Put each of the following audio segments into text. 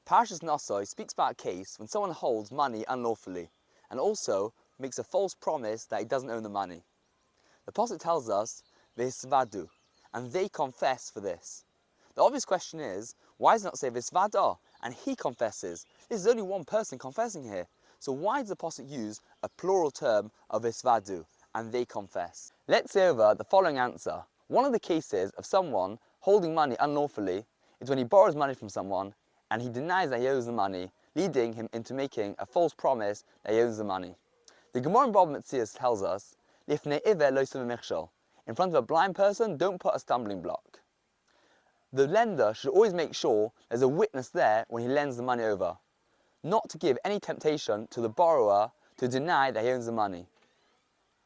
Parashas Nasso speaks about a case when someone holds money unlawfully and also makes a false promise that he doesn't own the money. The Pasuk tells us, V'hisvadu, and they confess for this. The obvious question is, why does it not say V'hisvada, and he confesses? This is only one person confessing here. So why does the Pasuk use a plural term of V'hisvadu, and they confess? Let's say over the following answer. One of the cases of someone holding money unlawfully is when he borrows money from someone and he denies that he owes the money, leading him into making a false promise that he owes the money. The Gemara in Bava Metzias tells us, Lifnei iver lo yisov michshol. In front of a blind person, don't put a stumbling block. The lender should always make sure there's a witness there when he lends the money over, not to give any temptation to the borrower to deny that he owns the money.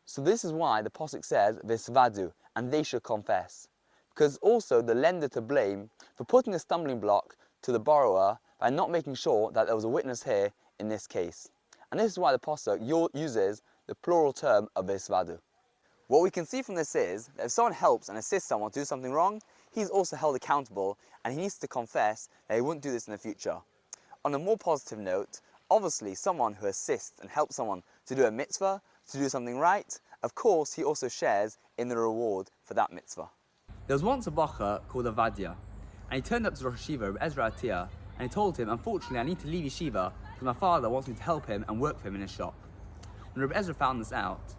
So this is why the Pasuk says, V'hisvadu, and they should confess. Because also the lender to blame for putting a stumbling block to the borrower by not making sure that there was a witness here in this case. And this is why the Pasuk uses the plural term of V'hisvadu. What we can see from this is that if someone helps and assists someone to do something wrong, he's also held accountable and he needs to confess that he wouldn't do this in the future. On a more positive note, obviously someone who assists and helps someone to do a mitzvah, to do something right, of course he also shares in the reward for that mitzvah. There was once a bacher called Avadia, and he turned up to Rosh Yeshiva, Reb Ezra Atiyah, and he told him, unfortunately I need to leave Yeshiva because my father wants me to help him and work for him in his shop. When Reb Ezra found this out,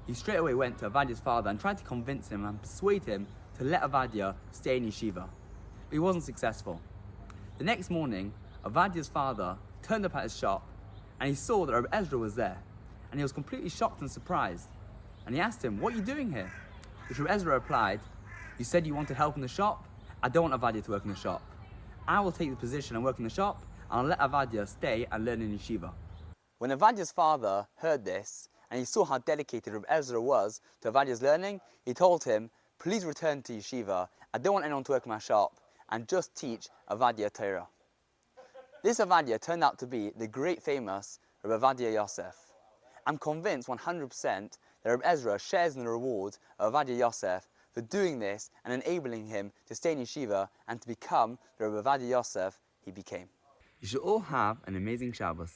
he straight away went to Avadia's father and tried to convince him and persuade him to let Avadia stay in Yeshiva. But he wasn't successful. The next morning, Avadia's father turned up at his shop and he saw that Reb Ezra was there, and he was completely shocked and surprised. And he asked him, "What are you doing here?" Which Reb Ezra replied, "You said you want to help in the shop? I don't want Avadia to work in the shop. I will take the position and work in the shop, and I'll let Avadia stay and learn in Yeshiva." When Avadia's father heard this, and he saw how dedicated Reb Ezra was to Avadia's learning, he told him, "Please return to Yeshiva. I don't want anyone to work in my shop, and just teach Avadia Torah." This Avadia turned out to be the great famous Reb Avadia Yosef. I'm convinced 100% that Reb Ezra shares in the reward of Avadia Yosef for doing this and enabling him to stay in Yeshiva and to become the Reb Avadia Yosef he became. You should all have an amazing Shabbos.